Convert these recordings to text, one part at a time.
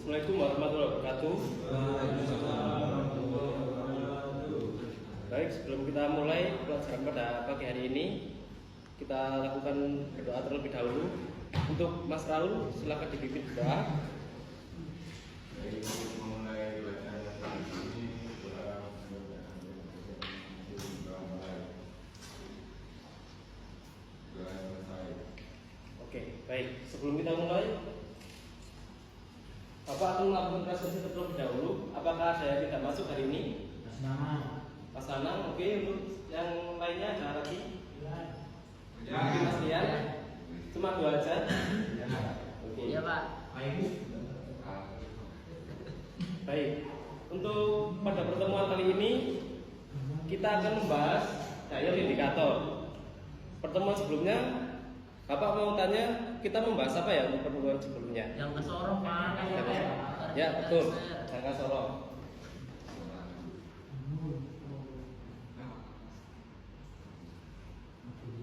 Assalamualaikum warahmatullahi wabarakatuh. Baik, sebelum kita mulai pelajaran pada pagi hari ini, kita lakukan berdoa terlebih dahulu. Untuk Mas Raul, silakan dipimpin doa. Oke, baik. Sebelum kita mulai, Bapak akan melakukan presentasi terlebih dahulu. Apakah ada yang tidak masuk hari ini? Mas Nanang, oke. Untuk yang lainnya ada lagi? Ya. Mas Dian? Cuma 2 aja? Oke. Iya, Pak. Baik. Untuk pada pertemuan kali ini kita akan membahas dial indikator. Pertemuan sebelumnya Bapak mau tanya kita membahas apa ya untuk pertemuan sebelumnya? Yang kesorong, Pak. Ya, betul. Jangka sorong.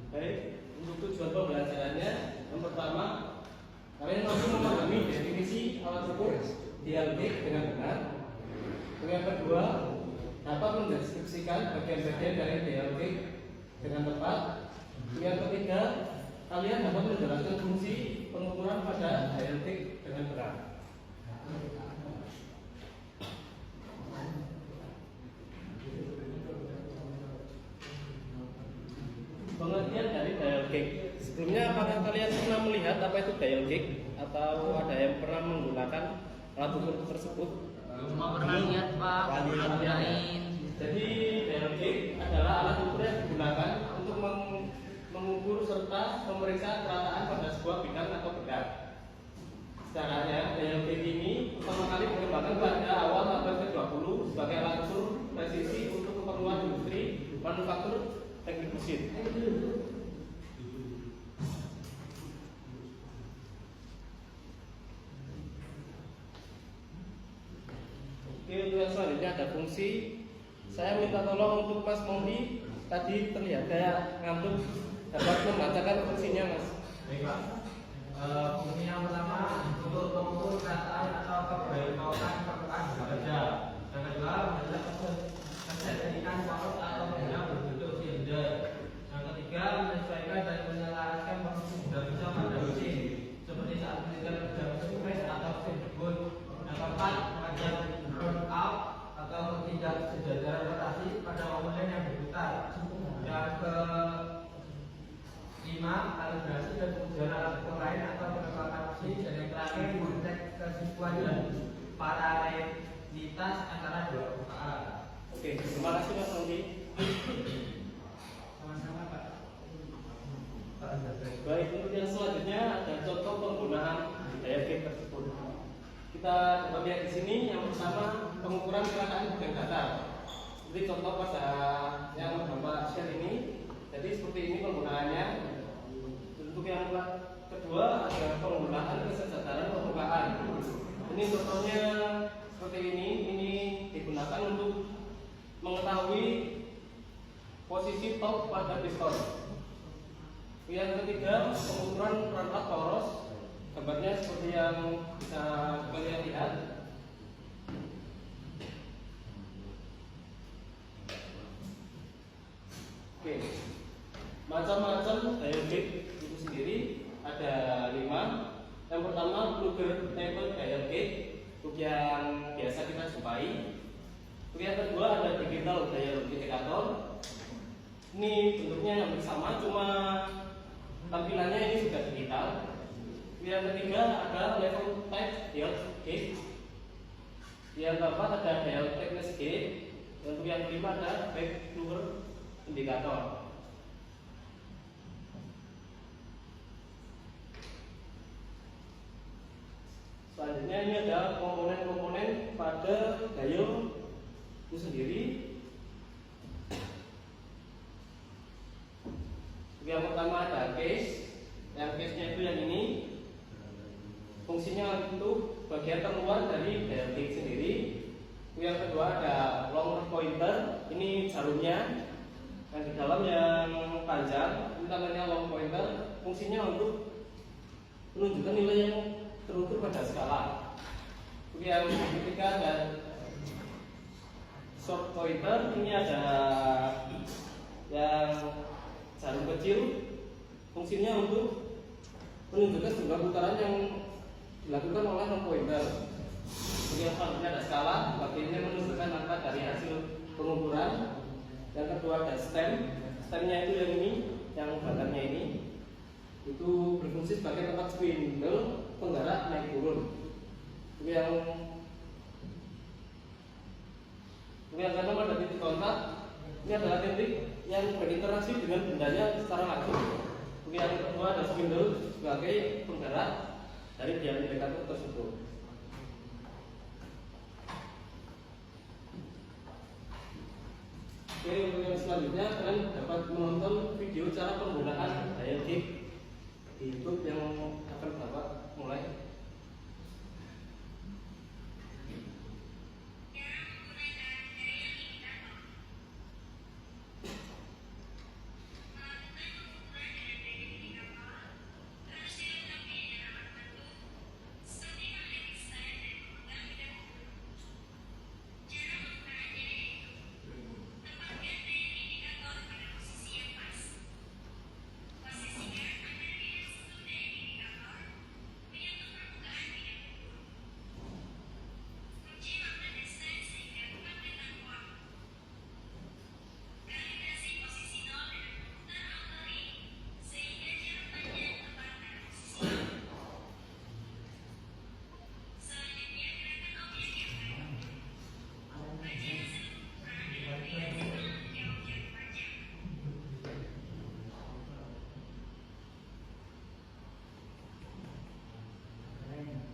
Baik, untuk tujuan pembelajarannya, yang pertama, kalian mampu memahami definisi alat ukur dialektik dengan benar. Yang kedua, dapat mendeskripsikan bagian-bagian dari dialektik dengan tepat. Yang ketiga, kalian dapat menjelaskan fungsi pengukuran pada dialektik dengan benar. Pengertian dari dialektik. Sebelumnya apakah kalian pernah melihat apa itu dialektik atau ada yang pernah menggunakan alat ukur tersebut? Cuma pernah lihat, Pak. Kirain. Jadi dialektik adalah alat ukur yang digunakan untuk mengukur serta memeriksa kerataan pada sebuah bidang atau benda. Caranya, dialektik ini pertama kali dikembangkan pada awal abad ke-20 sebagai alat ukur presisi untuk keperluan industri manufaktur teknik mesin. Oke, untuk yang selanjutnya ada fungsi. Saya minta tolong untuk Mas Mondi, tadi terlihat kayak ngantuk, dapat membacakan fungsinya, Mas. Baik, Pak. Fungsi yang pertama untuk mengukur kerataan atau keberkautan permukaan bekerja. Yang kedua, menjadikan poros atau benda berbentuk silinder. Yang ketiga, menyesuaikan dan menyelaraskan posisi benda bisa pada mesin, seperti saat menyetel benda mesin atau mesin debut. Yang keempat, mengajar burn out atau tidak sejajar rotasi pada komponen yang berputar. Yang kelima, kalibrasi dan pengujian alat ukur lain atau penerapan mesin. Dan yang terakhir, mengecek kesesuaian dan paralelitas antara dua permukaan. Oke, terima kasih Mas Mondi. Sama-sama, Pak. Baik, untuk yang selanjutnya ada contoh penggunaan dialektik tersebut. Kita coba lihat di sini. Yang pertama, pengukuran kerataan bidang datar. Jadi contoh pada yang Bapak share ini. Jadi seperti ini penggunaannya. Untuk yang kedua ada penggunaan kesejahteraan permukaan. Ini contohnya seperti ini. Ini digunakan untuk mengetahui posisi top pada piston. Yang ketiga, pengukuran perangkat poros. Gambarnya seperti yang bisa kalian lihat. Oke, macam-macam dialektik itu sendiri ada 5. Yang pertama, Kruger type dialektik, untuk yang biasa kita jumpai. Untuk yang kedua ada digital dialektik indikator. Ini bentuknya hampir sama, cuma tampilannya ini sudah digital. Yang ketiga ada level type dialektik. Yang keempat ada dialektik gate. Untuk yang kelima ada backflow indikator. Selanjutnya ini ada komponen-komponen pada dial itu sendiri. Yang pertama ada case. Yang case-nya itu yang ini. Fungsinya itu bagian terluar dari dialektik sendiri. Yang kedua ada long pointer. Ini jarumnya. Yang di dalam yang panjang, ini namanya long pointer. Fungsinya untuk menunjukkan nilai yang terukur pada skala. Yang ketiga ada short pointer. Ini ada yang jarum kecil, fungsinya untuk menunjukkan jumlah putaran yang dilakukan oleh long pointer. Yang selanjutnya ada skala, bagiannya menunjukkan angka dari hasil pengukuran. Yang kedua ada stem, stemnya itu yang ini, yang batangnya ini, itu berfungsi sebagai tempat spindle penggerak naik turun. Yang keenam ada titik kontak. Ini adalah titik yang berinteraksi dengan bendanya secara langsung. Yang kedua ada spindle sebagai penggerak dari biang indikator tersebut. Oke, untuk yang selanjutnya kalian dapat menonton video cara penggunaan daya kick di YouTube yang akan Bapak mulai.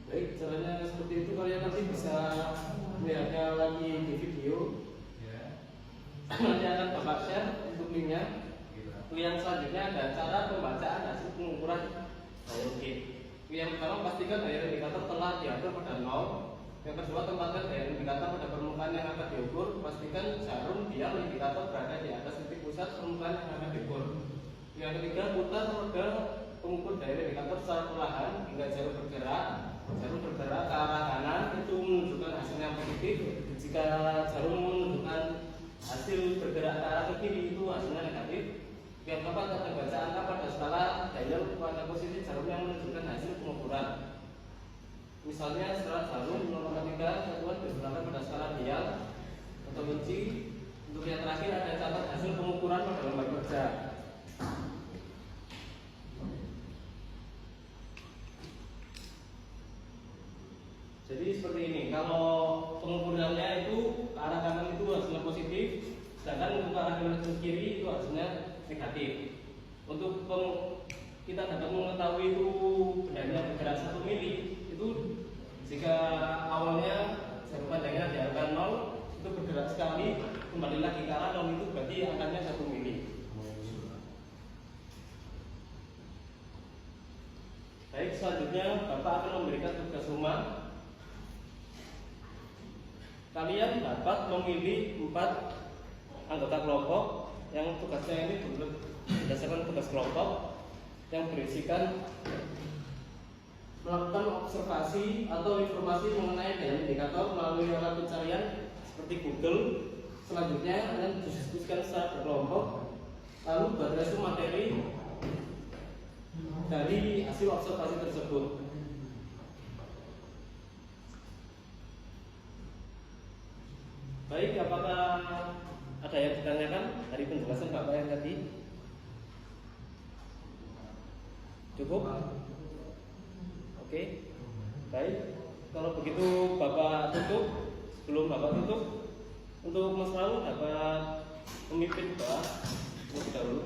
Baik, caranya seperti itu. Kalian nanti bisa melihatnya lagi di video. Nanti akan Bapak share untuk linknya. Yang selanjutnya ada cara pembacaan hasil pengukuran daya kick. Yang pertama, pastikan daya indikator telah diatur pada 0. Yang kedua, tempatkan daya indikator pada permukaan yang akan diukur. Pastikan jarum dial indikator berada di atas titik pusat permukaan yang akan diukur. Yang ketiga, putar roda pengukur daya indikator secara perlahan hingga jarum bergerak. Jarum bergerak ke arah kanan itu menunjukkan hasilnya positif. Jika jarum menunjukkan hasil bergerak ke arah ke kiri itu hasilnya negatif. Yang keempat, ada baca angka pada skala dial pada posisi jarum yang menunjukkan hasil pengukuran. Misalnya setelah jarum 0,3 satuan bergerak pada skala dial atau inci. Untuk yang terakhir ada catat hasil pengukuran pada lembar kerja. Jadi seperti ini, kalau pengukurannya itu ke arah kanan itu hasilnya positif, sedangkan untuk ke arah kiri itu hasilnya negatif. Untuk kita dapat mengetahui itu bendanya bergerak 1 mili, itu jika awalnya jarum pandangnya di angka 0 itu bergerak sekali, kembali lagi ke arah 0 itu berarti angkanya 1 mili. Baik, selanjutnya Bapak akan memberikan tugas rumah. Kalian dapat memilih 4 anggota kelompok yang tugasnya ini berdasarkan tugas kelompok yang berisikan melakukan observasi atau informasi mengenai daya indikator melalui alat pencarian seperti Google. Selanjutnya kalian diskusikan secara berkelompok, lalu buat resume materi dari hasil observasi tersebut. Baik, apakah ada yang ditanyakan dari penjelasan Bapak yang tadi? Cukup? Oke. Baik, kalau begitu Bapak tutup. Sebelum Bapak tutup, untuk Mas Raul dapat memimpin doa terlebih dahulu.